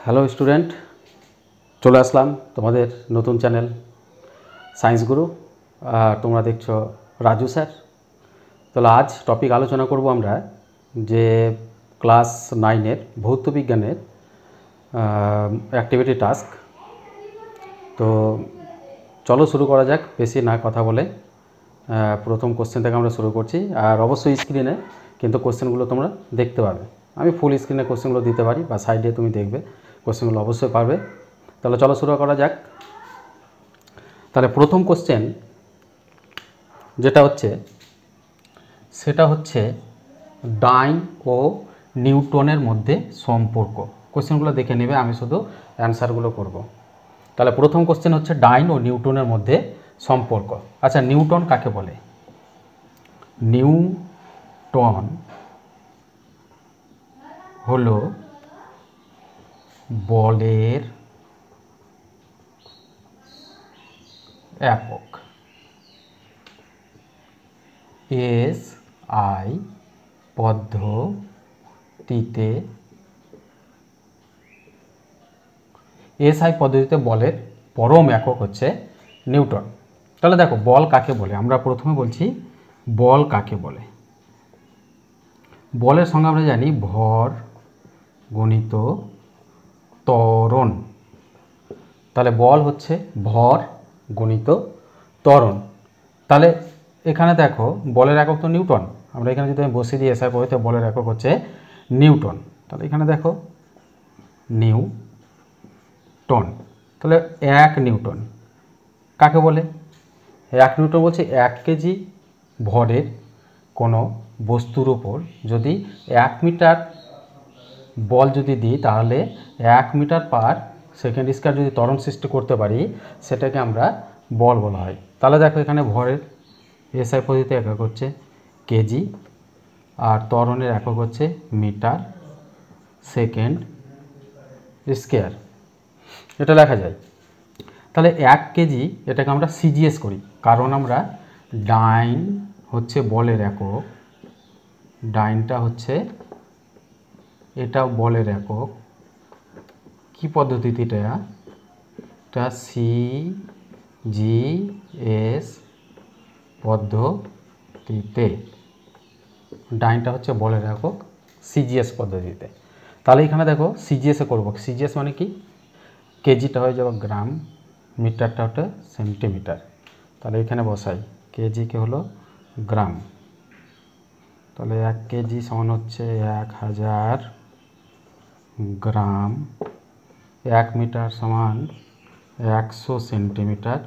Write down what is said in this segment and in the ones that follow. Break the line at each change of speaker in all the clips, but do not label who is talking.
Hello student, চলে আসলাম তোমাদের নতুন চ্যানেল সায়েন্স গুরু। আর তোমরা দেখছো রাজু স্যার। তাহলে আজ টপিক আলোচনা করব আমরা যে ক্লাস 9-এর ভৌত বিজ্ঞানের অ্যাক্টিভিটি টাস্ক। তো চলো শুরু করা যাক, বেশি না কথা বলে। প্রথম কোশ্চেন থেকে আমরা শুরু করছি। আর অবশ্যই স্ক্রিনে কিন্তু কোশ্চেনগুলো তোমরা দেখতে পাবে। আমি ফুল স্ক্রিনে কোশ্চেনগুলো দিতে পারি বা সাইডে তুমি দেখবে, কোশ্চেনগুলো অবশ্যই পারবে। তাহলে চলো শুরু করা যাক। তাহলে প্রথম কোশ্চেন যেটা হচ্ছে সেটা হচ্ছে ডাইন ও নিউটনের মধ্যে সম্পর্ক। কোশ্চেনগুলো দেখে নেবে, আমি শুধু অ্যান্সারগুলো করব। তাহলে প্রথম কোশ্চেন হচ্ছে ডাইন ও নিউটনের মধ্যে সম্পর্ক। আচ্ছা, নিউটন কাকে বলে? নিউটন হলো বলের একক। এসআই পদ্ধতিতে বলের পরম একক হচ্ছে নিউটন। তাহলে দেখো, বল কাকে বলে? আমরা প্রথমে বলছি বল কাকে বলে। বলের সঙ্গে আমরা জানি ভর গণিত ত্বরণ। তাহলে বল হচ্ছে ভর গণিত ত্বরণ। তাহলে এখানে দেখো, বলের একক তো নিউটন। আমরা এখানে যদি আমি বসিয়ে দিই এসআই পদ্ধতিতে বলের একক হচ্ছে নিউটন। তাহলে এখানে দেখো নিউটন। তাহলে 1 নিউটন কাকে বলে? 1 নিউটন বলছে 1 কেজি ভরের কোনো বস্তুর ওপর যদি 1 মিটার বল যদি দিই, তাহলে 1 মিটার পার সেকেন্ড স্কয়ার যদি ত্বরণ সৃষ্টি করতে পারি, সেটাকে আমরা বল বলা হয়। তাহলে দেখো, এখানে ভরের এসআই পদ্ধতিতে একক হচ্ছে কেজি, আর ত্বরণের একক হচ্ছে মিটার সেকেন্ড স্কয়ার। এটা লেখা যায়। তাহলে 1 কেজি এটাকে আমরা সিজিএস করি, কারণ আমরা ডাইন হচ্ছে বলের একক, ডাইনটা হচ্ছে এটা বলের একক। কি পদ্ধতিতে? এটা সিজিএস পদ্ধতিতে। ডাইনটা হচ্ছে বলের একক সিজিএস পদ্ধতিতে। তাহলে এখানে দেখো সিজিএসে করবো। সিজিএস মানে কি? কেজিটা হয়ে যাবে গ্রাম, মিটারটা হচ্ছে সেন্টিমিটার। তাহলে এখানে বসাই, কেজিকে হলো গ্রাম। তাহলে 1 কেজি সমান হচ্ছে 1000 গ্রাম, 1 মিটার সমান 100 সেন্টিমিটার,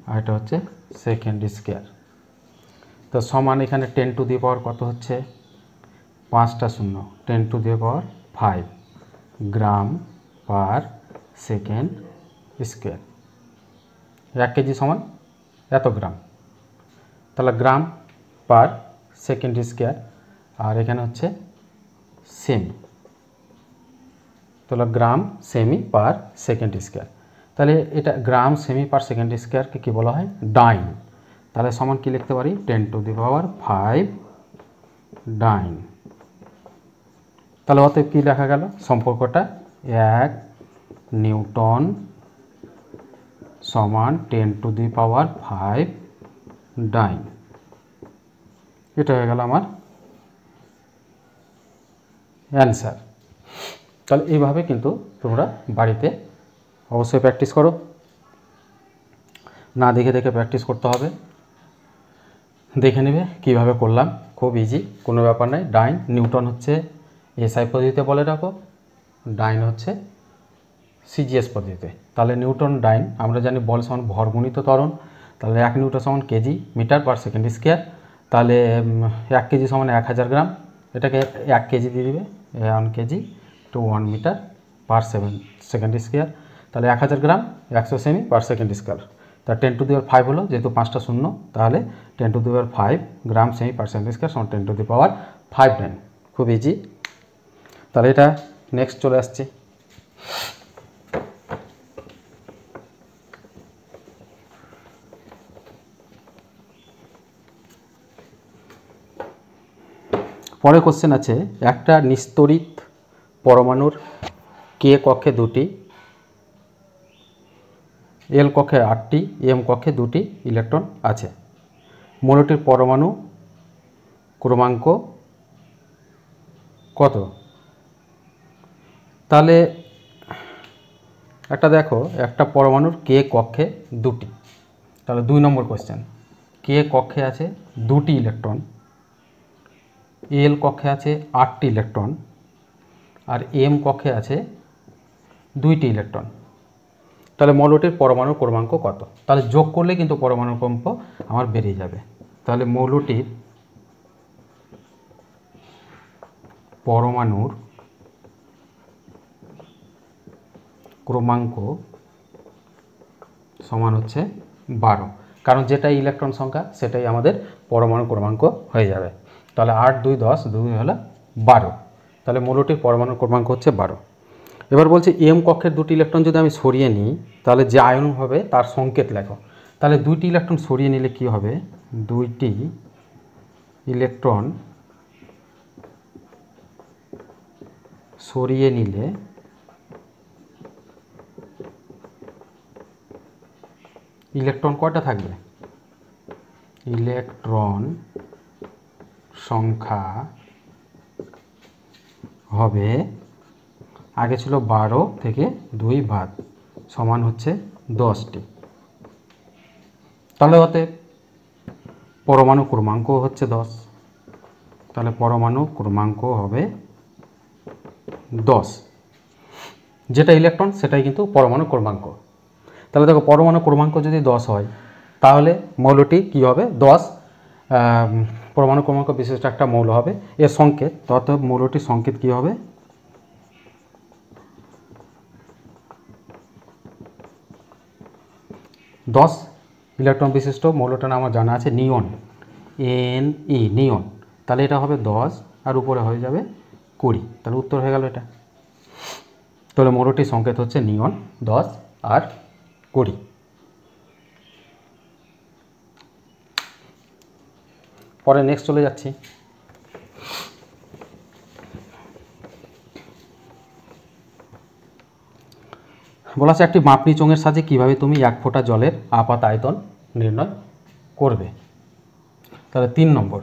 আর এটা হচ্ছে সেকেন্ড স্কয়ার। তো সমান এখানে 10 টু দি পাওয়ার কত হচ্ছে? 5টা শূন্য, 10 to the power 5 gram per second square. 1 KG সমান এত গ্রাম। তাহলে গ্রাম পার সেকেন্ড স্কয়ার, আর এখানে হচ্ছে সেমি। তাহলে গ্রাম সেমি পার সেকেন্ড স্কয়ার। তাহলে এটা গ্রাম সেমি পার সেকেন্ড স্কয়ারকে কী বলা হয়? ডাইন। তাহলে সমান কি লিখতে পারি? 10 টু দি পাওয়ার 5 ডাইন। তাহলে অতএব কী লেখা গেল? সম্পর্কটা 1 নিউটন সমান 10 টু দি পাওয়ার 5 ডাইন। এটা হয়ে গেল আমার অ্যান্সার। তাহলে এইভাবে কিন্তু তোমরা বাড়িতে অবশ্যই প্র্যাকটিস করো, না দেখে দেখে প্র্যাকটিস করতে হবে। দেখে নেবে কিভাবে করলাম, খুব ইজি, কোনো ব্যাপার নয়। ডাইন নিউটন হচ্ছে এসআই পদ্ধতিতে বলে রাখো, ডাইন হচ্ছে সিজিএস পদ্ধতিতে। তাহলে নিউটন ডাইন আমরা জানি বল সমান ভর গুণিত ত্বরণ। তাহলে 1 নিউটন সমান kg metre per second square. তাহলে 1 কেজি সমান 1000 গ্রাম, এটাকে 1 কেজি দিয়ে দিবে, 1 kg to 1 metre per second square. তাহলে 1000 গ্রাম 100 সেমি পার সেকেন্ড স্কয়ার। তা 10 টু দি পাওয়ার 5 হলো, যেহেতু 5টা শূন্য, তাহলে 10 to the power 5 gram semi per second square সমান 10 টু দি পাওয়ার 5 ডাইন। খুব ইজি। তাহলে এটা নেক্সট চলে আসছে। পরের কোশ্চেন আছে, একটা নিস্তড়িত পরমাণুর কে কক্ষে 2টি, এল কক্ষে 8টি, এম কক্ষে 2টি ইলেকট্রন আছে। মৌলটির পরমাণু ক্রমাঙ্ক কত? তাহলে একটা দেখো, একটা পরমাণুর কে কক্ষে 2টি, তাহলে 2 নম্বর কোশ্চেন। কে কক্ষে আছে 2টি ইলেকট্রন, এল কক্ষে আছে 8টি ইলেকট্রন, আর এম কক্ষে আছে 2টি ইলেকট্রন। তাহলে মৌলটির পরমাণু ক্রমাঙ্ক কত? তাহলে যোগ করলে কিন্তু পরমাণু ক্রমাঙ্ক আমার বেরিয়ে যাবে। তাহলে মৌলটির পরমাণুর ক্রমাঙ্ক সমান হচ্ছে 12, কারণ যেটা ইলেকট্রন সংখ্যা সেটাই আমাদের পরমাণু ক্রমাঙ্ক হয়ে যাবে। তাহলে 8 2 10, 2 হলো 12। তাহলে মৌলটির পরমাণু ক্রমাঙ্ক হচ্ছে 12। এবার বলছি এম কক্ষের 2টি ইলেকট্রন যদি আমি সরিয়ে নিই, তাহলে যে আয়ন হবে তার সংকেত লেখো। তাহলে 2টি ইলেকট্রন সরিয়ে নিলে কি হবে? 2টি ইলেকট্রন সরিয়ে নিলে ইলেকট্রন কয়টা থাকবে? ইলেকট্রন সংখ্যা হবে, আগে ছিল 12 থেকে 2 বাদ, সমান হচ্ছে 10টি। তাহলে হতে পরমাণু ক্রমাঙ্ক হচ্ছে 10। তাহলে পরমাণু ক্রমাঙ্ক হবে 10, যেটা ইলেকট্রন সেটাই কিন্তু পরমাণু ক্রমাঙ্ক। তাহলে দেখো পরমাণু ক্রমাঙ্ক যদি 10 হয়, তাহলে মৌলটি কি হবে? 10 পরমাণু ক্রমাঙ্ক বিশিষ্ট একটা মৌল হবে। এর সংকেত, অর্থাৎ মৌলটির সংকেত কি হবে? 10 ইলেকট্রন বিশিষ্ট মৌলটার নাম আমার জানা আছে নিয়ন, NE, নিয়ন। তাহলে এটা হবে 10 আর উপরে হয়ে যাবে 20। তাহলে উত্তর হয়ে গেল এটা। তাহলে মৌলটির সংকেত হচ্ছে নিয়ন, 10 আর 20। পরে নেক্সট চলে যাচ্ছি। বলা আছে একটি মাপনি চোঙের সাহায্যে কিভাবে তুমি 1 ফোঁটা জলের আপাত আয়তন নির্ণয় করবে। তাহলে 3 নম্বর।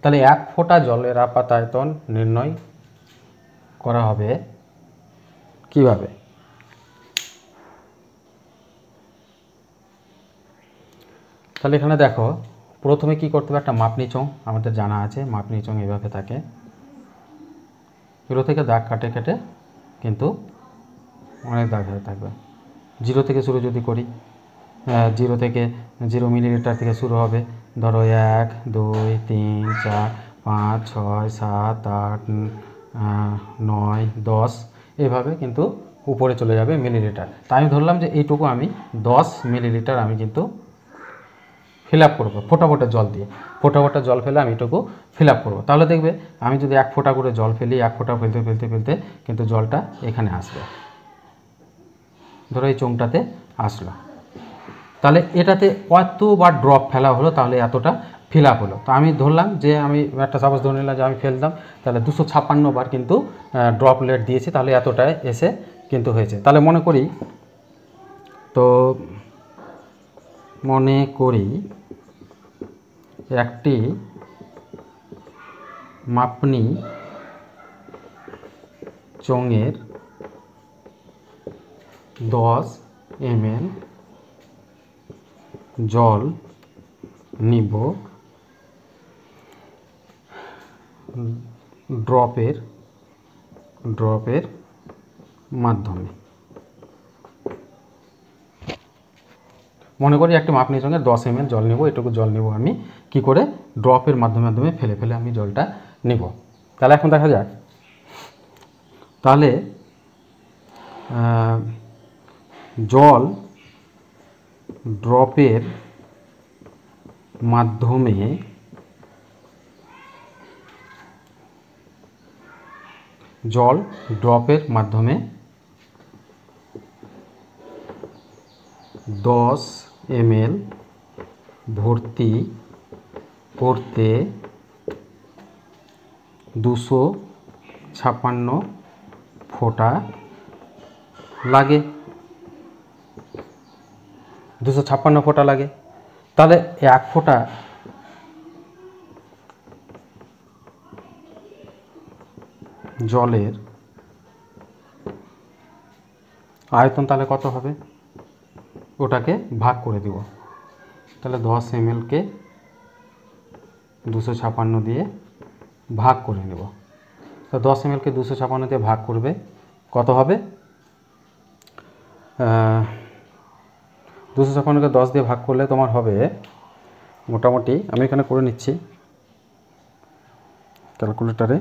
তাহলে 1 ফোঁটা জলের আপাত আয়তন নির্ণয় করা হবে কিভাবে? তাহলে এখানে দেখো, প্রথমে কি করতে হবে? একটা মাপনি চোঙ আমাদের জানা আছে, মাপনি চোঙ এভাবে থাকে, এগুলো থেকে দাগ কাটে কেটে কিন্তু অনেক দাগ হয়ে থাকবে। 0 থেকে শুরু যদি করি, 0 থেকে 0 মিলিলিটার থেকে শুরু হবে। ধরো 1 2 3 4 5 6 7 8 9 10, এভাবে কিন্তু উপরে চলে যাবে মিলিলিটার। তাই আমি ধরলাম যে এইটুকু আমি 10 মিলিলিটার আমি কিন্তু ফিল আপ করবো ফোঁটা ফোঁটা জল দিয়ে। ফোঁটা ফোঁটা জল ফেলে আমি এটুকু ফিল আপ করবো। তাহলে দেখবে আমি যদি 1 ফোঁটা করে জল ফেলি, 1 ফোঁটা ফেলতে ফেলতে ফেলতে কিন্তু জলটা এখানে আসবে। ধরো এই চোঙটাতে আসলো, তাহলে এটাতে কতবার ড্রপ ফেলা হলো, তাহলে এতটা ফিল আপ হলো। তো আমি ধরলাম যে আমি একটা সাপোজ ধরে নিলাম যে আমি ফেললাম, তাহলে 256 বার কিন্তু ড্রপলেট দিয়েছি, তাহলে এতটায় এসে কিন্তু হয়েছে। তাহলে মনে করি একটি মাপনি চোঙের 10 ml জল নিব ড্রপের মাধ্যমে। মনে করি একটি মাপনি চোঙে 10 ml জল নেব, এটুকু জল নেব আমি কি করে? ড্রপের মাধ্যমে ফেলে ফেলে আমি জলটা নেব। তাহলে এখন দেখা যাক, তাহলে জল ড্রপের মাধ্যমে জল ড্রপের মাধ্যমে 10 ml ভর্তি করতে 256 ফোঁটা লাগে, 256 ফোঁটা লাগে। তাহলে 1 ফোঁটা জলের আয়তন তাহলে কত হবে, ওটাকে ভাগ করে দিব। তাহলে 10 ml কে 256 দিয়ে ভাগ করে নেব। তো 10 ml কে 256 দিয়ে ভাগ করবে, কত হবে, 256কে 10 দিয়ে ভাগ করলে তোমার হবে মোটামুটি, আমি এখানে করে নিচ্ছি ক্যালকুলেটারে,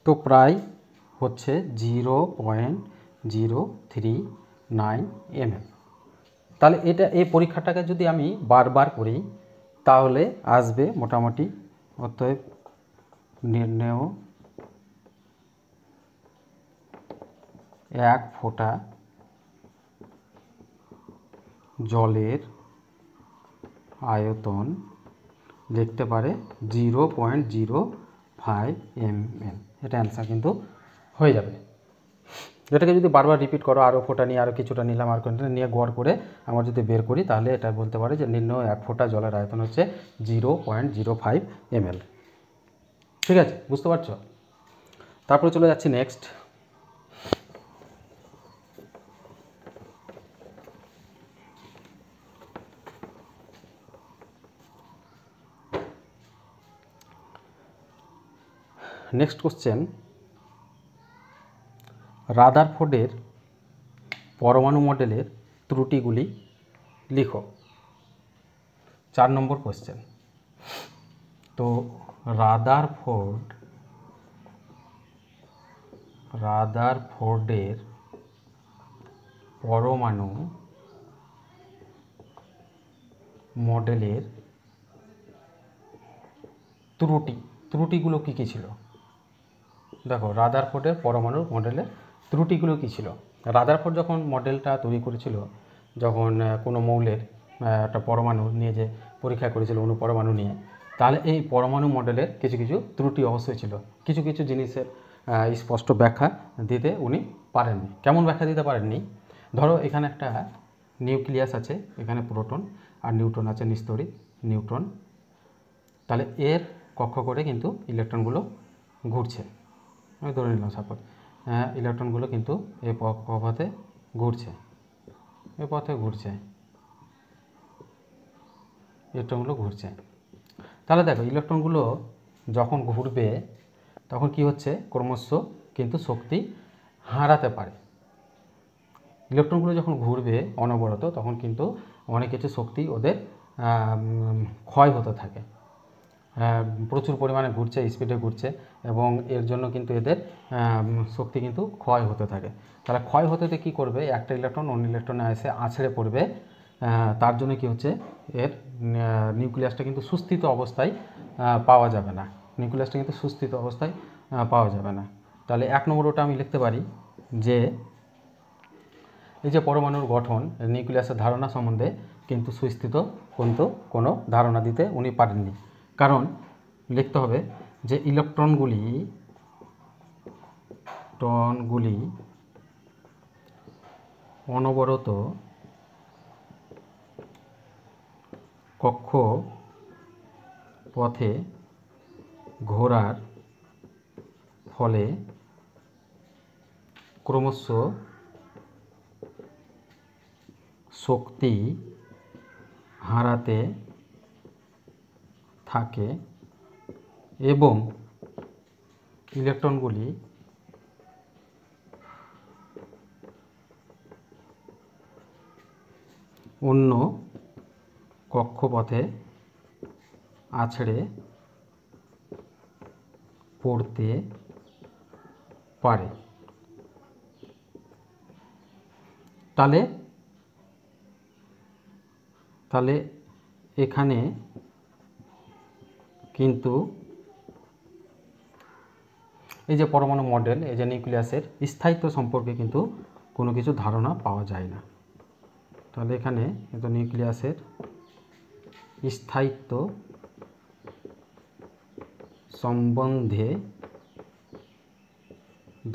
তো প্রায় হচ্ছে 0.039 ml। তাহলে এটা এই পরীক্ষাটাকে যদি আমি বারবার করি তাহলে আসবে মোটামুটি, অতএব নির্ণেয় 1 ফোঁটা জলের আয়তন লিখতে পারে 0.05 ml। এটা অ্যান্সার কিন্তু হয়ে যাবে। এটাকে যদি বারবার রিপিট করো, আরও ফোঁটা নিয়ে আরও কিছুটা নিলাম, আর কোনটা নিয়ে গড় করে আমরা যদি বের করি তাহলে এটা বলতে পারে যে নির্ণয় 1 ফোঁটা জলের আয়তন হচ্ছে 0.05 ml। ঠিক আছে, বুঝতে পারছো? তারপরে চলে যাচ্ছি নেক্সট। নেক্সট কোশ্চেন, রাদারফোর্ডের পরমাণু মডেলের ত্রুটিগুলি লিখো। 4 নম্বর কোশ্চেন। তো রাদারফোর্ডের পরমাণু মডেলের ত্রুটিগুলো কী কী ছিল? দেখো, রাদারফোর্ডের পরমাণু মডেলের ত্রুটিগুলো কী ছিল। রাদারফোর্ড যখন মডেলটা তৈরি করেছিল, যখন কোনো মৌলের একটা পরমাণু নিয়ে যে পরীক্ষা করেছিল অণুপরমাণু নিয়ে, তাহলে এই পরমাণু মডেলের কিছু কিছু ত্রুটি অবশ্যই ছিল। কিছু কিছু জিনিসের স্পষ্ট ব্যাখ্যা দিতে উনি পারেননি। কেমন ব্যাখ্যা দিতে পারেননি? ধরো এখানে একটা নিউক্লিয়াস আছে, এখানে প্রোটন আর নিউট্রন আছে, নিস্তড়িত নিউট্রন। তাহলে এর কক্ষ করে কিন্তু ইলেকট্রনগুলো ঘুরছে, আমি ধরে নিলাম সাপোজ, ইলেকট্রনগুলো কিন্তু এই পথে ঘুরছে, এই পথে ঘুরছে, ইলেকট্রনগুলো ঘুরছে। তাহলে দেখো, ইলেকট্রনগুলো যখন ঘুরবে তখন কি হচ্ছে, ক্রমশ কিন্তু শক্তি হারাতে পারে। ইলেকট্রনগুলো যখন ঘুরবে অনবরত তখন কিন্তু অনেক কিছু শক্তি ওদের ক্ষয় হতে থাকে, প্রচুর পরিমাণে ঘুরছে, স্পিডে ঘুরছে, এবং এর জন্য কিন্তু এদের শক্তি কিন্তু ক্ষয় হতে থাকে। তাহলে ক্ষয় হতে কী করবে, একটা ইলেকট্রন অন্য ইলেকট্রনে এসে আছড়ে পড়বে, তার জন্য কি হচ্ছে, এর নিউক্লিয়াসটা কিন্তু সুস্থিত অবস্থায় পাওয়া যাবে না, নিউক্লিয়াসটা কিন্তু সুস্থিত অবস্থায় পাওয়া যাবে না। তাহলে 1 নম্বর ওটা আমি লিখতে পারি যে এই যে পরমাণুর গঠন, নিউক্লিয়াসের ধারণা সম্বন্ধে কিন্তু সুস্থিত কিন্তু কোনো ধারণা দিতে উনি পারেননি। কারণ লিখতে হবে যে ইলেকট্রনগুলি অনবরত কক্ষপথে ঘোরার ফলে ক্রমশ শক্তি হারাতে থাকে এবং ইলেকট্রনগুলি অন্য কক্ষপথে আছড়ে পড়তে পারে। তাহলে এখানে কিন্তু এই যে পরমাণু মডেল, এই যে নিউক্লিয়াসের স্থায়িত্ব সম্পর্কে কিন্তু কোনো কিছু ধারণা পাওয়া যায় না। তাহলে এখানে কিন্তু নিউক্লিয়াসের স্থায়িত্ব সম্বন্ধে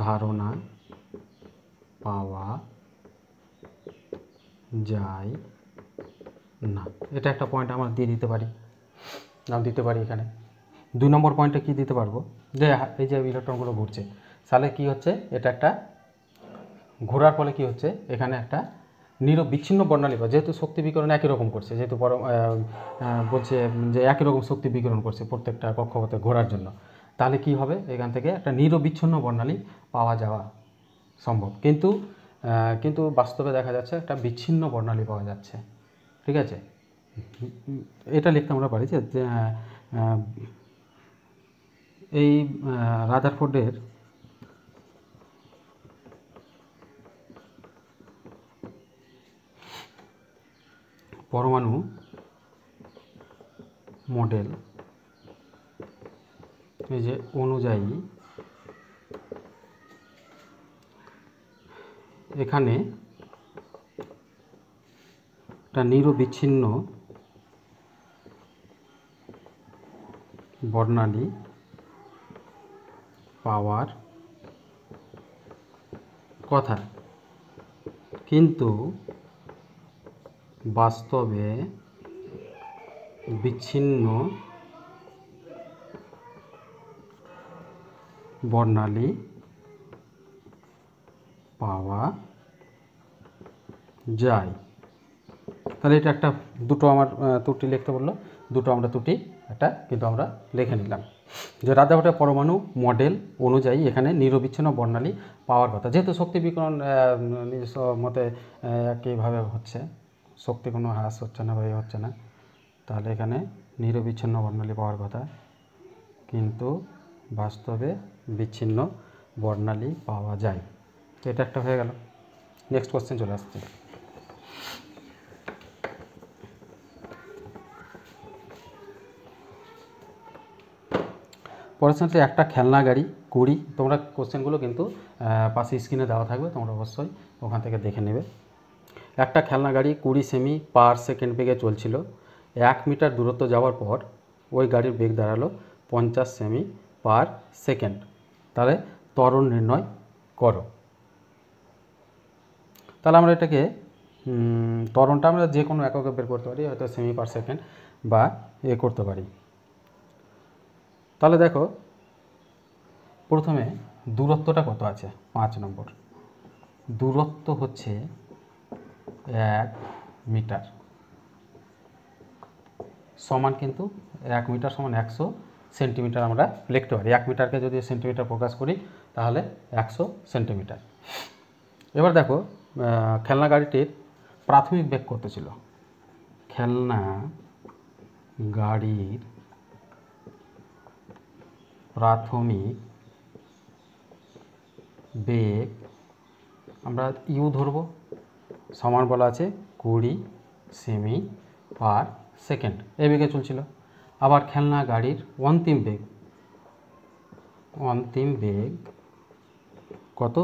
ধারণা পাওয়া যায় না। এটা একটা পয়েন্ট আমরা দিয়ে দিতে পারি, নাম দিতে পারি। এখানে 2 নম্বর পয়েন্টে কি দিতে পারবো, যে এই যে ইলেকট্রনগুলো ঘুরছে, তাহলে কি হচ্ছে, এটা একটা ঘোরার ফলে কি হচ্ছে, এখানে একটা নিরবিচ্ছিন্ন বর্ণালী পাওয়া, যেহেতু শক্তি বিকিরণ একই রকম করছে, যেহেতু বলছে যে একই রকম শক্তি বিকিরণ করছে প্রত্যেকটা কক্ষপথে ঘোরার জন্য, তাহলে কি হবে, এখান থেকে একটা নিরবিচ্ছিন্ন বর্ণালী পাওয়া যাওয়া সম্ভব। কিন্তু বাস্তবে দেখা যাচ্ছে একটা বিচ্ছিন্ন বর্ণালী পাওয়া যাচ্ছে। ঠিক আছে, এটা লিখতে আমরা পারি যে এই রাদারফোর্ডের পরমাণু মডেল এই যে অনুযায়ী এখানে একটা নিরবিচ্ছিন্ন বর্ণালী পাওয়ার কথা, কিন্তু বাস্তবে বিচ্ছিন্ন বর্ণালী পাওয়া যায়। তাহলে এটা একটা, দুটো আমার ত্রুটি লিখতে বললো, দুটো আমরা ত্রুটি একটা কিন্তু আমরা লিখে নিলাম যে রাদারফোর্ডের পরমাণু মডেল অনুযায়ী এখানে নিরবিচ্ছিন্ন বর্ণালী পাওয়ার কথা, যেহেতু শক্তি বিকিরণ নিজস্ব মতে একইভাবে হচ্ছে, শক্তি কোনো হ্রাস হচ্ছে না বা হচ্ছে না, তাহলে এখানে নিরবিচ্ছিন্ন বর্ণালী পাওয়ার কথা, কিন্তু বাস্তবে বিচ্ছিন্ন বর্ণালী পাওয়া যায়। তো এটা একটা হয়ে গেল। নেক্সট কোশ্চেন চলে আসছে। পড়াশোনাতে একটা খেলনা গাড়ি 20, তোমরা কোশ্চেনগুলো কিন্তু পাশে স্ক্রিনে দেওয়া থাকবে, তোমরা অবশ্যই ওখান থেকে দেখে নেবে। একটা খেলনা গাড়ি 20 সেমি পার সেকেন্ড বেগে চলছিল। 1 মিটার দূরত্ব যাওয়ার পর ওই গাড়ির বেগ দাঁড়ালো 50 সেমি পার সেকেন্ড। তাহলে ত্বরণ নির্ণয় করো। তাহলে আমরা এটাকে ত্বরণটা আমরা যে কোনো এককে বের করতে পারি, হয়তো সেমি পার সেকেন্ড বা করতে পারি। তাহলে দেখো প্রথমে দূরত্বটা কত আছে, 5 নম্বর দূরত্ব হচ্ছে 1 মিটার, সমান কিন্তু 1 মিটার সমান 100 সেন্টিমিটার আমরা লিখতে পারি। 1 মিটারকে যদি সেন্টিমিটার প্রকাশ করি তাহলে 100 সেন্টিমিটার। এবার দেখো খেলনা গাড়িটির প্রাথমিক বেগ কত ছিল, খেলনা গাড়ির প্রাথমিক বেগ আমরা ইউ ধরব, সমান বলা আছে 20 সেমি পার সেকেন্ড, এই বেগে চলছিল। আবার খেলনা গাড়ির অন্তিম বেগ কত,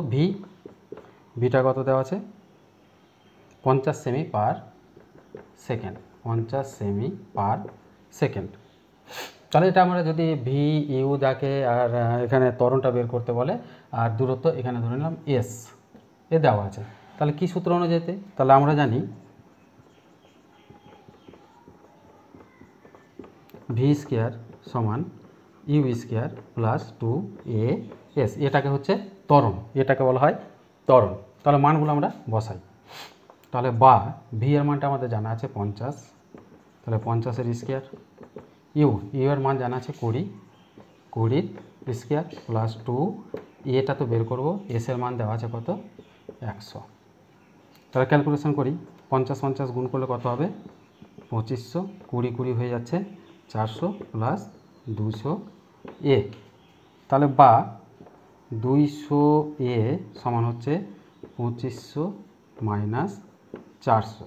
ভিটা কত দেওয়া আছে 50 semi per second, 50 semi per second. তাহলে এটা আমরা যদি ভি ইউ দেখে আর এখানে ত্বরণটা বের করতে বলে আর দূরত্ব এখানে ধরে নিলাম এস, এ দেওয়া আছে। তাহলে কি সূত্র অনুযায়ী, তাহলে আমরা জানি ভি স্কোয়ার সমান ইউ স্কোয়ার প্লাস 2as, এটাকে হচ্ছে ত্বরণ, এটাকে বলা হয় ত্বরণ। তাহলে মানগুলো আমরা বসাই। তাহলে বা ভি এর মানটা আমাদের জানা আছে 50, তাহলে 50-এর স্কোয়ার, ইউ এর মান জানা আছে 20 স্কোয়ার প্লাস 2, এটা তো বের করবো, এস এর মান দেওয়া আছে কত 100। তাহলে ক্যালকুলেশন করি, 50 গুণ করলে কত হবে 2500, 20 হয়ে যাচ্ছে 400 প্লাস 200 এ। তাহলে বা 200 এ সমান হচ্ছে 2500 মাইনাস 400।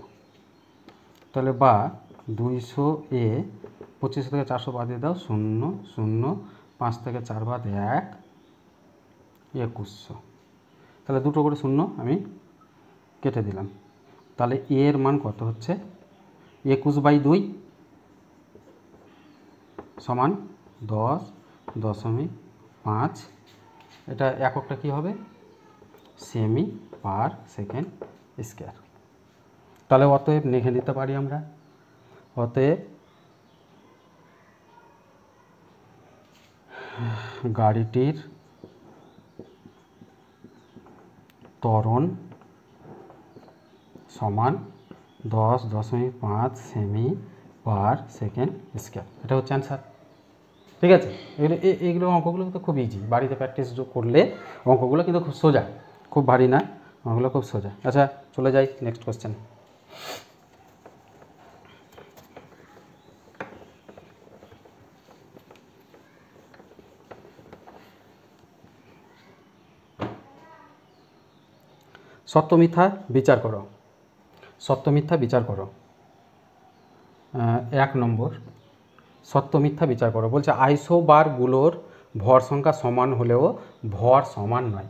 তাহলে বা 200 এ 2500 থেকে 400 বাদ দিয়ে দাও, 0 0, 5 থেকে 4 বাদ 1, 2100। তাহলে দুটো করে শূন্য আমি কেটে দিলাম। তাহলে এর মান কত হচ্ছে 21/2 সমান 10.5। এটা এককটা কি হবে সেমি পার সেকেন্ড স্কয়ার। তাহলে অতএব লিখে দিতে পারি আমরা, অতএব গাড়িটির ত্বরণ সমান 10.5 সেমি পার সেকেন্ড স্কয়ার। এটা হচ্ছে অ্যান্সার। ঠিক আছে, এগুলো অঙ্কগুলো তো খুব ইজি, বাড়িতে প্র্যাকটিস করলে অঙ্কগুলো কিন্তু খুব সোজা, খুব ভারী না, অঙ্কগুলো খুব সোজা। আচ্ছা চলে যাই নেক্সট কোশ্চেন। সত্য মিথ্যা বিচার করো। সত্য মিথ্যা বিচার করো। 1 নম্বর সত্য মিথ্যা বিচার করো। বলছে আইসোবারগুলোর ভর সংখ্যা সমান হলেও ভর সমান নয়।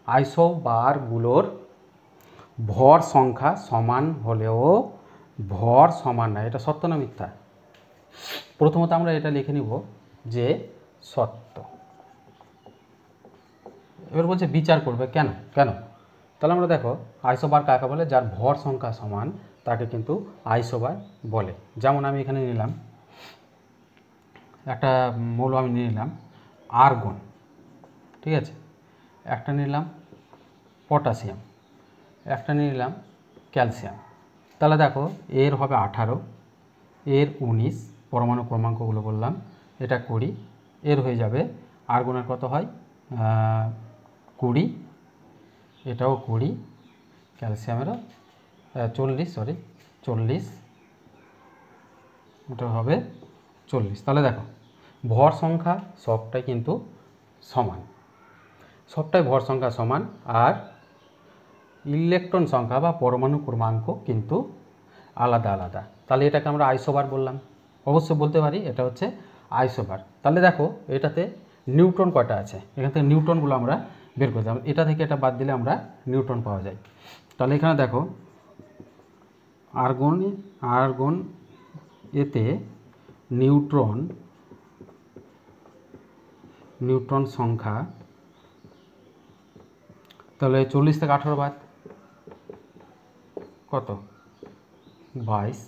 আইসোবারগুলোর ভর সংখ্যা সমান হলেও ভর সমান নয়। এটা সত্য না মিথ্যা? প্রথমত আমরা এটা লিখে নিব যে সত্য। এবার বলছে বিচার করবে কেন কেন? তাহলে আমরা দেখো আইসোবার কাকে বলে? যার ভর সংখ্যা সমান তাকে কিন্তু আইসোবার বলে। যেমন আমি এখানে নিলাম একটা মৌল, আমি নিলাম আর্গন, ঠিক আছে, একটা নিলাম পটাশিয়াম, একটা নিলাম ক্যালসিয়াম। তাহলে দেখো এর হবে 18, এর 19, পরমাণু ক্রমাঙ্কগুলো বললাম, এটা 20, এর হয়ে যাবে আর্গনের কত হয় 20, এটাও 20, ক্যালসিয়ামেরও 40, এটা হবে 40। তাহলে দেখো ভর সংখ্যা সবটাই কিন্তু সমান, সবটাই ভর সংখ্যা সমান, আর ইলেকট্রন সংখ্যা বা পরমাণু ক্রমাঙ্ক কিন্তু আলাদা আলাদা। তাহলে এটাকে আমরা আইসোবার বললাম। অবশ্যই বলতে পারি এটা হচ্ছে আইসোবার। তাহলে দেখো এটাতে নিউট্রন কয়টা আছে, এখান থেকে নিউট্রনগুলো আমরা বের করতে হবে। এটা থেকে এটা বাদ দিলে আমরা নিউট্রন পাওয়া যায়। তাহলে এখানে দেখো আর্গন এতে নিউট্রন সংখ্যা, তাহলে 40 থেকে 18 বাদ কত 22,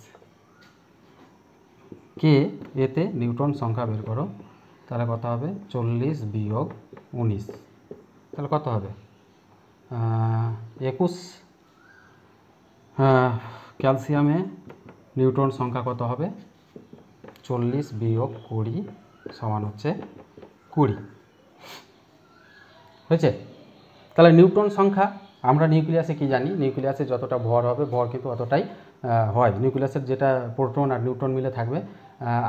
কে এতে নিউট্রন সংখ্যা বের করো, তাহলে কত হবে 40 বিয়োগ 19, তাহলে কত হবে 21। ক্যালসিয়ামে নিউট্রন সংখ্যা কত হবে 40 বিয়োগ 20 সমান হচ্ছে 20, হয়েছে। তাহলে নিউট্রন সংখ্যা আমরা নিউক্লিয়াসে কি জানি, নিউক্লিয়াসে যতটা ভর হবে ভর কিন্তু অতটাই হয়। নিউক্লিয়াসের যেটা প্রোটন আর নিউট্রন মিলে থাকবে,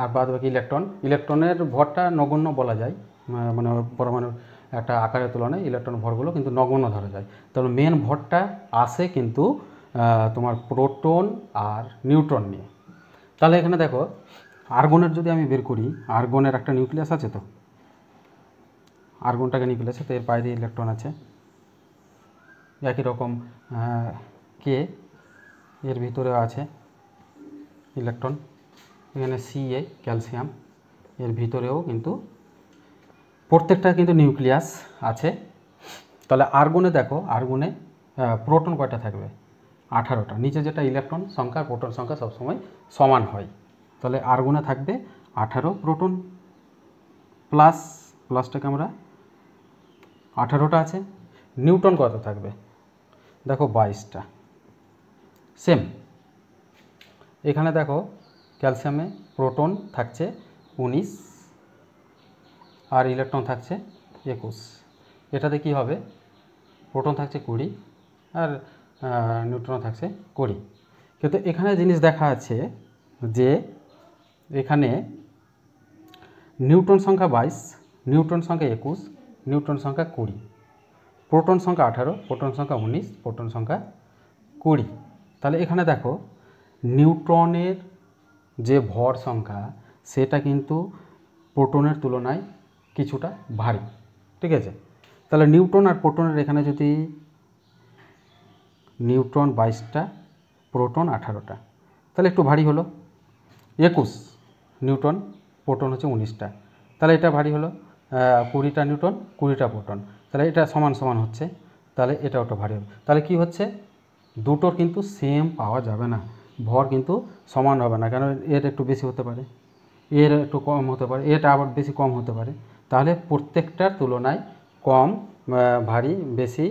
আর বাদ বাকি ইলেকট্রনের ভরটা নগণ্য বলা যায়, মানে পরমাণুর একটা আকারের তুলনায় ইলেকট্রন ভরগুলো কিন্তু নগণ্য ধরা যায়। তাহলে মেন ভরটা আসে কিন্তু তোমার প্রোটন আর নিউট্রন নিয়ে। তাহলে এখানে দেখো আর্গনের যদি আমি বের করি, আর্গনের একটা নিউক্লিয়াস আছে, তো আর্গনটাকে নিউক্লিয়াসে, তো এর বাইরে ইলেকট্রন আছে একই রকম, কে এর ভিতরেও আছে ইলেকট্রন, এখানে Ca ক্যালসিয়াম এর ভিতরেও কিন্তু প্রত্যেকটা কিন্তু নিউক্লিয়াস আছে। তাহলে আর্গনে দেখো আর্গনে প্রোটন কয়টা থাকবে 18টা, নিচে যেটা ইলেকট্রন সংখ্যা প্রোটন সংখ্যা সবসময় সমান হয়। তাহলে আর্গনে থাকবে 18 প্রোটন, প্লাসটাকে আমরা 18টা আছে। নিউট্রন কত থাকবে দেখো 22টা, সেম। এখানে দেখো ক্যালসিয়ামে প্রোটন থাকছে 19 আর ইলেকট্রন থাকছে 21, এটাতে কি হবে প্রোটন থাকছে 20 আর নিউট্রন থাকছে 20। কিন্তু এখানে জিনিস দেখা আছে যে এখানে নিউট্রন সংখ্যা 22, নিউট্রন সংখ্যা 21, নিউট্রন সংখ্যা 20, প্রোটন সংখ্যা 18, প্রোটন সংখ্যা 19, প্রোটন সংখ্যা 20। তাহলে এখানে দেখো নিউট্রনের যে ভর সংখ্যা সেটা কিন্তু প্রোটনের তুলনায় কিছুটা ভারী, ঠিক আছে। তাহলে নিউট্রন আর প্রোটনের এখানে যদি নিউট্রন 22টা, প্রোটন 18টা, তাহলে একটু ভারী হলো 21 নিউটন, প্রোটন হচ্ছে 19টা, তাহলে এটা ভারী হলো 20টা নিউটন 20টা প্রোটন, তাহলে এটা সমান সমান হচ্ছে, তাহলে এটা ওটা ভারী হবে। তাহলে কি হচ্ছে, দুটোর কিন্তু সেম পাওয়া যাবে না, ভর কিন্তু সমান হবে না, কারণ এর একটু বেশি হতে পারে, এর একটু কম হতে পারে, এটা আবার বেশি কম হতে পারে, তাহলে প্রত্যেকটার তুলনায় কম ভারী বেশি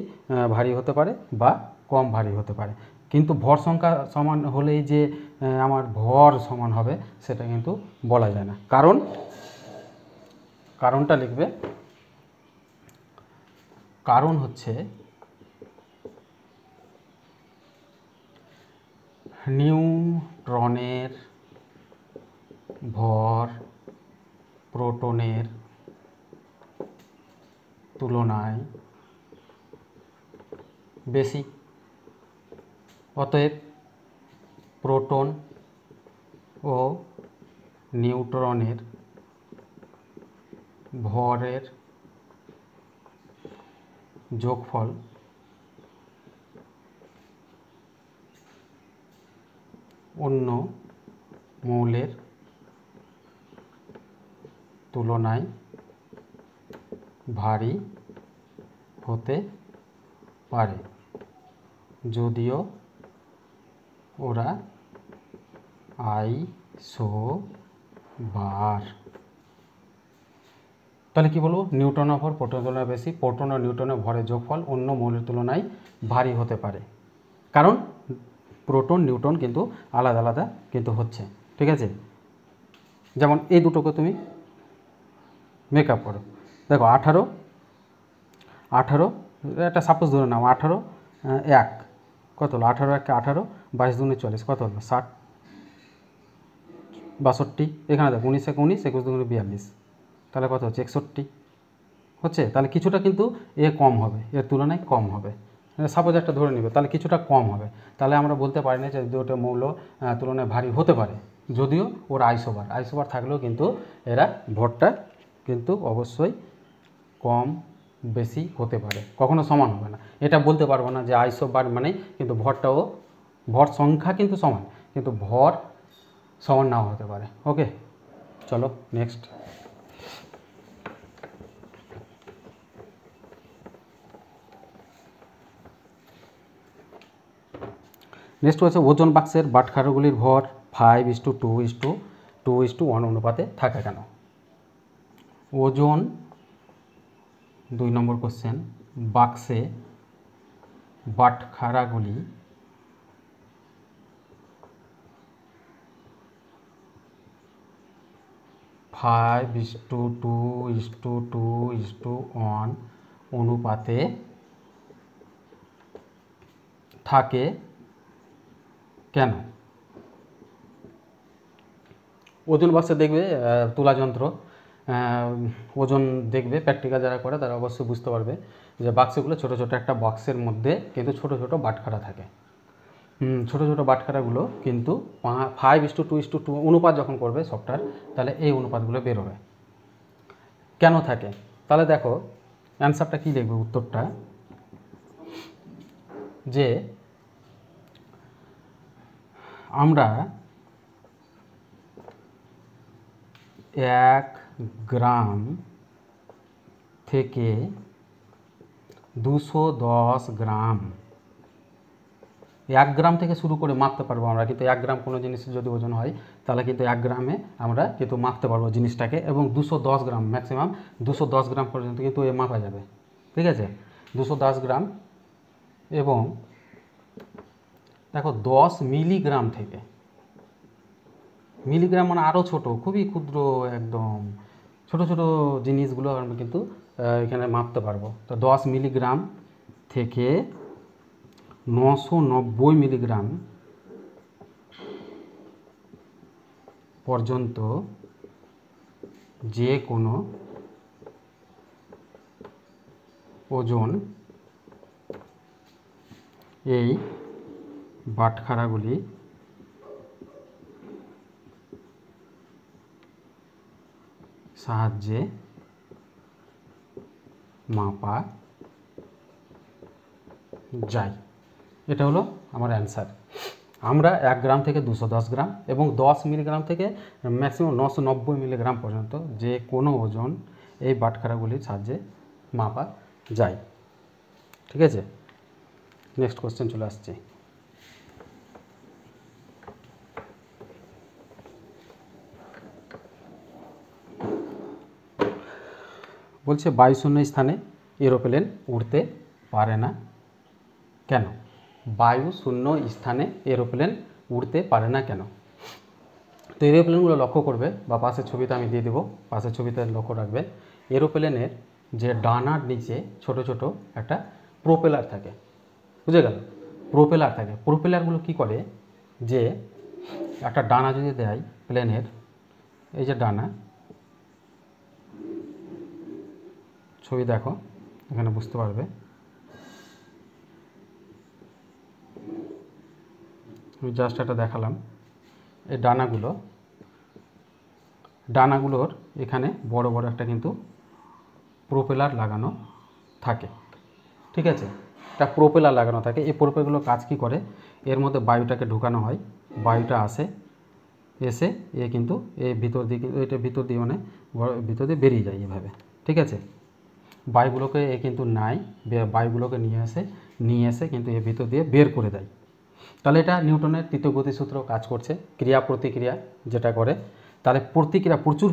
ভারী হতে পারে বা কম ভারী হতে পারে, কিন্তু ভর সংখ্যা সমান হলেই যে আমার ভর সমান হবে সেটা কিন্তু বলা যায় না। কারণটা লিখবে, কারণ হচ্ছে নিউট্রনের ভর প্রোটনের তুলনায় বেশি, অতএব প্রোটন ও নিউট্রনের ভরের যোগফল অন্য মৌলের তুলনায় ভারী হতে পারে, যদিও ওরা আইসোবার। তাহলে কি বলবো, নিউটনের ভর প্রোটনের তুলনায় বেশি, প্রোটন ও নিউটনের ভরের যোগফল অন্য মৌলের তুলনায় ভারী হতে পারে, কারণ প্রোটন নিউটন কিন্তু আলাদা আলাদা কিন্তু হচ্ছে, ঠিক আছে। যেমন এই দুটোকে তুমি মেকআপ করো, দেখো 18 একটা সাপোজ ধরে নাও, 18 1 কত হলো, 18 1 18, 22 দুগুণে 40 কত হলো 60, 62, এখানে দেখো 19 1 19, 21 দুগুণে 42, তাহলে কত হচ্ছে 61 হচ্ছে। তাহলে কিছুটা কিন্তু এ কম হবে, এর তুলনায় কম হবে, সাপোজ একটা ধরে নেবে, তাহলে কিছুটা কম হবে, তাহলে আমরা বলতে পারি না যে দুটো মৌল তুলনায় ভারী হতে পারে, যদিও ওরা আইসোবার থাকলেও কিন্তু এরা ভরটা কিন্তু অবশ্যই কম বেশি হতে পারে, কখনো সমান হবে না। এটা বলতে পারবো না যে আইসোবার মানে কিন্তু ভরটাও, ভর সংখ্যা কিন্তু সমান, কিন্তু ভর সমান নাও হতে পারে। ওকে, চলো নেক্সট। নেক্সট হচ্ছে ওজন বাক্সের বাটখারাগুলির ভর 5:2:2:1 অনুপাতে থাকে কেন? ওজন 2 নম্বর কোশ্চেন, বাক্সে বাটখারাগুলি 5:2:2:1 অনুপাতে থাকে কেন? ওজন বাক্সে দেখবে তুলা যন্ত্র, ওজন দেখবে, প্র্যাকটিক্যাল যারা করে তারা অবশ্যই বুঝতে পারবে যে বাক্সগুলো ছোটো ছোটো একটা বক্সের মধ্যে কিন্তু ছোটো ছোটো বাটখারা থাকে। ছোটো ছোটো বাটখারাগুলো কিন্তু 5:2:2 অনুপাত যখন করবে সবটার, তাহলে এই অনুপাতগুলো বেরোবে। কেন থাকে? তাহলে দেখো অ্যান্সারটা কী লিখবে, উত্তরটা যে আমরা 1 গ্রাম থেকে 210 গ্রাম, 1 গ্রাম থেকে শুরু করে মাপতে পারবো আমরা, কিন্তু 1 গ্রাম কোনো জিনিসের যদি ওজন হয় তাহলে কিন্তু 1 গ্রামে আমরা কিন্তু মাপতে পারবো জিনিসটাকে, এবং 210 গ্রাম ম্যাক্সিমাম 210 গ্রাম পর্যন্ত কিন্তু এ মাপা যাবে, ঠিক আছে, 210 গ্রাম। এবং দেখো 10 মিলিগ্রাম থেকে, মিলিগ্রাম মানে আরও ছোট, খুবই ক্ষুদ্র, একদম ছোট ছোট জিনিসগুলো আমরা কিন্তু এখানে মাপতে পারবো। তো 10 মিলিগ্রাম থেকে 990 মিলিগ্রাম পর্যন্ত যে কোনো ওজন এই বাটখারাগুলি সাহায্যে মাপা যায়। এটা হলো আমার অ্যান্সার। আমরা 1 গ্রাম থেকে 210 গ্রাম এবং 10 মিলিগ্রাম থেকে ম্যাক্সিমাম 990 মিলিগ্রাম পর্যন্ত যে কোনো ওজন এই বাটখারাগুলির সাহায্যে মাপা যায়। ঠিক আছে, নেক্সট কোশ্চেন চলে আসছে। বলছে বায়ুশূন্য স্থানে এরোপ্লেন উড়তে পারে না কেন? বায়ু শূন্য স্থানে এরোপ্লেন উড়তে পারে না কেন? তো এরোপ্লেনগুলো লক্ষ্য করবে, বা পাশের ছবিতে আমি দিয়ে দেবো, পাশের ছবিতে লক্ষ্য রাখবে। এরোপ্লেনের যে ডানার নিচে ছোট ছোট একটা প্রোপেলার থাকে, বুঝে গেল? প্রোপেলার থাকে। প্রোপেলারগুলো কি করে, যে একটা ডানা যদি দেয় প্লেনের, এই যে ডানা, ছবি দেখো এখানে বুঝতে পারবে। আমি জাস্ট এটা দেখালাম। এই ডানাগুলোর এখানে বড় বড় একটা কিন্তু প্রোপেলার লাগানো থাকে। ঠিক আছে, একটা প্রোপেলার লাগানো থাকে। এই প্রোপেলারগুলো কাজ কী করে, এর মধ্যে বায়ুটাকে ঢুকানো হয়, বায়ুটা এসে এ কিন্তু এই ভিতর দিকে, এটা ভিতর দিয়ে মানে ভিতর দিয়ে বেরিয়ে যায় এভাবে। ঠিক আছে, বায়ুগুলোকে এ কিন্তু বায়ুগুলোকে নিয়ে এসে কিন্তু এর ভিতর দিয়ে বের করে দেয়। তাহলে এটা নিউটনের তৃতীয় গতিসূত্র কাজ করছে, ক্রিয়া প্রতিক্রিয়া যেটা করে। তাহলে প্রতিক্রিয়া প্রচুর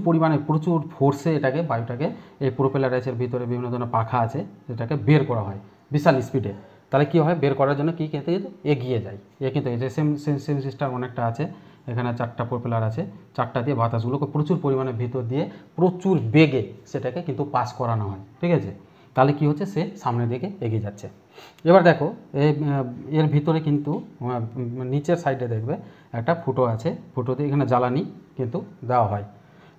ফোর্সে বায়ুটাকে এই প্রোপেলারাইজের ভিতরে বিভিন্ন ধরনের পাখা আছে, যেটাকে বের করা হয় বিশাল স্পিডে। তাহলে কী হয়, বের করার জন্য কী কিন্তু এগিয়ে যায়। কিন্তু এই যে সেম সিস্টেম অনেকটা আছে, এখানে 4টা প্রোপেলার আছে, 4টা দিয়ে বাতাসগুলোকে প্রচুর পরিমাণে ভিতর দিয়ে প্রচুর বেগে সেটাকে কিন্তু পাস করানো হয়। ঠিক আছে, তাহলে কি হচ্ছে, সে সামনের দিকে এগিয়ে যাচ্ছে। এবার দেখো এর ভিতরে কিন্তু নিচের সাইডে দেখবে একটা ফুটো আছে, ফুটোতে এখানে জ্বালানি কিন্তু দেওয়া হয়।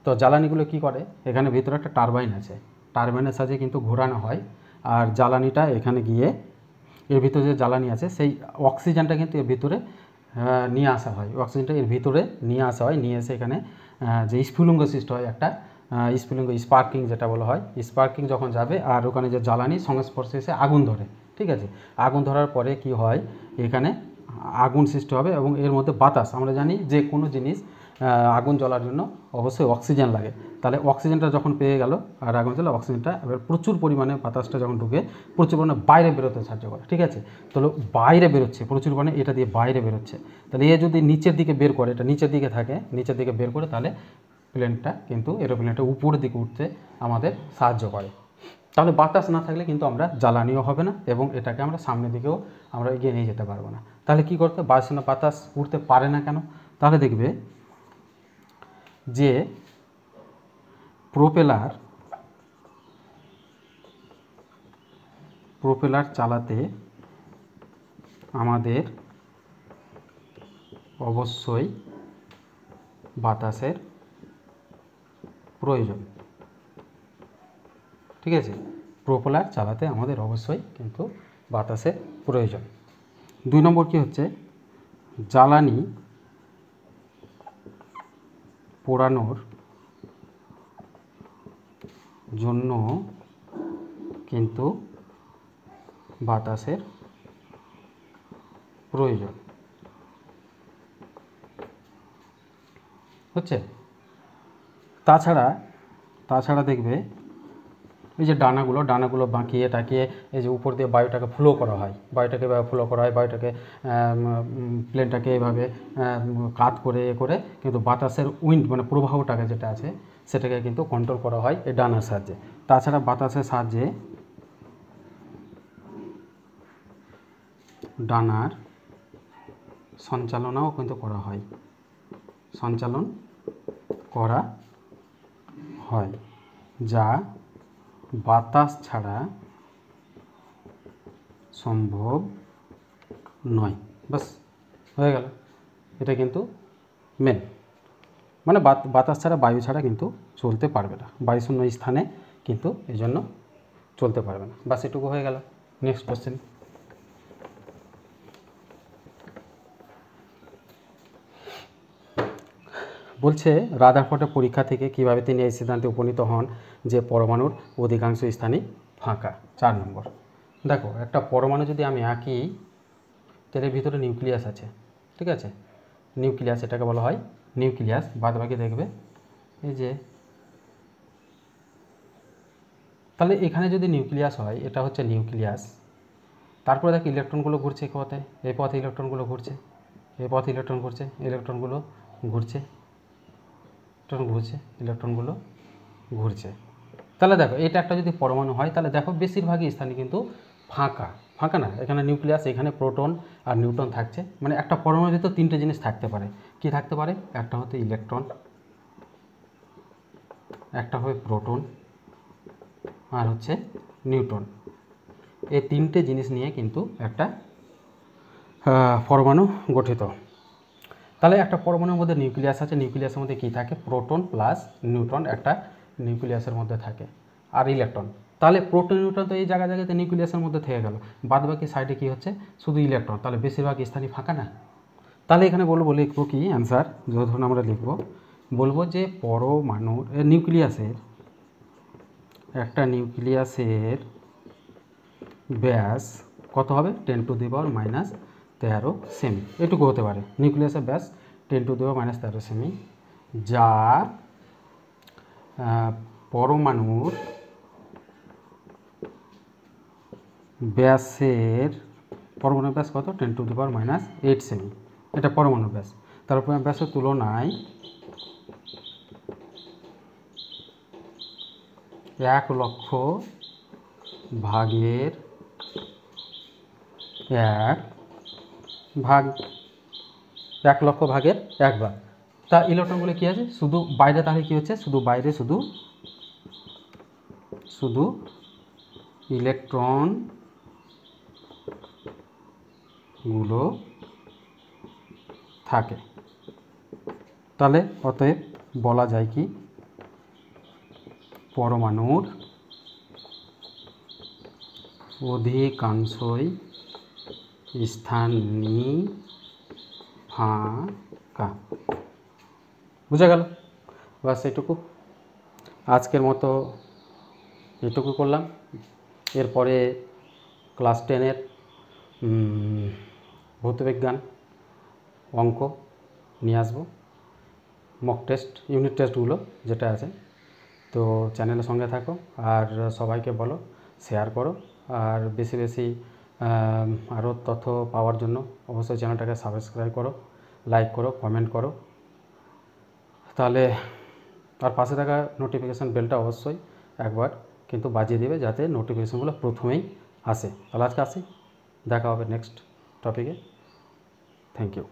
তো জ্বালানিগুলো কি করে, এখানে ভিতরে একটা টারবাইন আছে, টারবাইনের সাহায্যে কিন্তু ঘোরানো হয়। আর জ্বালানিটা এখানে গিয়ে এর ভিতরে যে জ্বালানি আছে সেই অক্সিজেনটা কিন্তু এর ভিতরে নিয়ে আসা হয়, অক্সিজেনটা এর ভিতরে নিয়ে আসা হয়। নিয়ে এসে এখানে যে স্ফুলিঙ্গ সৃষ্টি হয়, একটা স্পার্কিং যেটা বলা হয়, স্পার্কিং যখন যাবে আর ওখানে যে জ্বালানি সংস্পর্শে এসে আগুন ধরে। ঠিক আছে, আগুন ধরার পরে কি হয়, এখানে আগুন সৃষ্টি হবে এবং এর মধ্যে বাতাস। আমরা জানি যে কোনো জিনিস আগুন জ্বলার জন্য অবশ্যই অক্সিজেন লাগে। তাহলে অক্সিজেনটা যখন পেয়ে গেল আর আগুন জ্বলে, অক্সিজেনটা এবার প্রচুর পরিমাণে বাতাসটা যখন ঢুকে প্রচুর পরিমাণে বাইরে বেরোতে সাহায্য করে। ঠিক আছে, তাহলে বাইরে বেরোচ্ছে প্রচুর পরিমাণে, এটা দিয়ে বাইরে বেরোচ্ছে। তাহলে এ যদি নিচের দিকে বের করে, এটা নিচের দিকে থাকে, নিচের দিকে বের করে, তাহলে এরোপ্লেনটা উপরের দিকে উঠতে আমাদের সাহায্য করে। তাহলে বাতাস না থাকলে কিন্তু আমরা জ্বালানিও হবে না এবং এটাকে আমরা সামনের দিকেও আমরা এগিয়ে নিয়ে যেতে পারবো না। তাহলে কি করতে, বায়ুশূন্য বাতাস উঠতে পারে না কেন? তাহলে দেখবে যে প্রোপেলার চালাতে আমাদের অবশ্যই বাতাসের প্রয়োজন। ঠিক আছে, প্রোপেলার চালাতে আমাদের অবশ্যই কিন্তু বাতাসের প্রয়োজন। 2 নম্বর কি হচ্ছে, জ্বালানি পোড়ানোর জন্য কিন্তু বাতাসের প্রয়োজন হচ্ছে। তাছাড়া দেখবে এই যে ডানাগুলো বাঁকিয়ে টাকিয়ে এই যে উপর দিয়ে বায়ুটাকে ফ্লো করা হয়, বায়ুটাকে প্লেনটাকে এভাবে কাত করে কিন্তু বাতাসের উইন্ড মানে প্রবাহটাকে যেটা আছে সেটাকে কিন্তু কন্ট্রোল করা হয় এই ডানার সাহায্যে। তাছাড়া বাতাসের সাহায্যে ডানার সঞ্চালন করা হয়, যা বাতাস ছাড়া সম্ভব নয়। বাস হয়ে গেল, এটা কিন্তু মেন, মানে বাতাস ছাড়া বায়ু ছাড়া কিন্তু চলতে পারবে না, বায়ুশূন্য স্থানে কিন্তু এই জন্য চলতে পারবে না। বাস এটুকু হয়ে গেল। Next question. বলছে রাদারফোর্ডের পরীক্ষা থেকে কিভাবে তিনি এই সিদ্ধান্তে উপনীত হন যে পরমাণুর অধিকাংশ স্থানই ফাঁকা। 4 নম্বর, দেখো একটা পরমাণু যদি আমি আঁকি, তার ভিতরে নিউক্লিয়াস আছে, ঠিক আছে, নিউক্লিয়াস, এটাকে বলা হয় নিউক্লিয়াস। বাদ বাকি দেখবে এই যে, তাহলে এখানে যদি নিউক্লিয়াস হয়, এটা হচ্ছে নিউক্লিয়াস। তারপরে দেখো ইলেকট্রনগুলো ঘুরছে এই পথে ইলেকট্রনগুলো ঘুরছে, এই পথে ইলেকট্রন ঘুরছে, ইলেকট্রনগুলো ঘুরছে, ইলেকট্রনগুলো ঘুরছে। তাহলে দেখো এটা একটা যদি পরমাণু হয়, তাহলে দেখো বেশিরভাগই স্থানই কিন্তু ফাঁকা, ফাঁকা না, এখানে নিউক্লিয়াস, এখানে প্রোটন আর নিউট্রন থাকছে। মানে একটা পরমাণুর ভিতর তিনটে জিনিস থাকতে পারে। কি থাকতে পারে? একটা হতে ইলেকট্রন, একটা হবে প্রোটন, আর হচ্ছে নিউট্রন। এই তিনটে জিনিস নিয়ে কিন্তু একটা পরমাণু গঠিত। তাহলে একটা পরমাণুর মধ্যে নিউক্লিয়াস আছে, নিউক্লিয়াসের মধ্যে কী থাকে? প্রোটন প্লাস নিউট্রন একটা নিউক্লিয়াসের মধ্যে থাকে, আর ইলেকট্রন। তাহলে প্রোটন নিউট্রন তো এই জায়গাতে নিউক্লিয়াসের মধ্যে থেকে গেল, বাদ বাকি সাইডে কী হচ্ছে? শুধু ইলেকট্রন। তাহলে বেশিরভাগ স্থানই ফাঁকা না? তাহলে এখানে লিখবো কি অ্যান্সার, ধরুন আমরা বলবো যে পরমাণুর নিউক্লিয়াসের, একটা নিউক্লিয়াসের ব্যাস কত হবে? 10⁻⁻13 সেমি, এটুকু হতে পারে। নিউক্লিয়াসের ব্যাস 10⁻⁻13 সেমি, যা পরমাণুর ব্যাসের, পরমাণুর ব্যাস কত? 10⁻⁸ সেমি, এটা পরমাণুর ব্যাস। তারপর ব্যাসের তুলনায় 1,00,000 ভাগের 1 ভাগ। তা ইলেকট্রনগুলো কী আছে? শুধু বাইরে, তাহলে কী হচ্ছে? শুধু বাইরে শুধু ইলেকট্রনগুলো থাকে। তাহলে অতএব বলা যায় কি, পরমাণুর অধিকাংশই স্থানই ফাঁকা। বুঝা গেল? বাস এটুকু, আজকের মতো এটুকু করলাম। এরপরে ক্লাস 10-এর ভৌতবিজ্ঞান অঙ্ক নিয়ে আসবো, মক টেস্ট, ইউনিট টেস্টগুলো যেটা আছে। তো চ্যানেলের সঙ্গে থাকো, আর সবাইকে বলো, শেয়ার করো, আর বেশি বেশি আরও তথ্য পাওয়ার জন্য অবশ্যই চ্যানেলটাকে সাবস্ক্রাইব করো, লাইক করো, কমেন্ট করো। তাহলে আর পাশে থাকা নোটিফিকেশান বেলটা অবশ্যই একবার কিন্তু বাজিয়ে দেবে, যাতে নোটিফিকেশানগুলো প্রথমেই আসে। তাহলে আজকে আসি, দেখা হবে নেক্সট টপিকে। Thank you.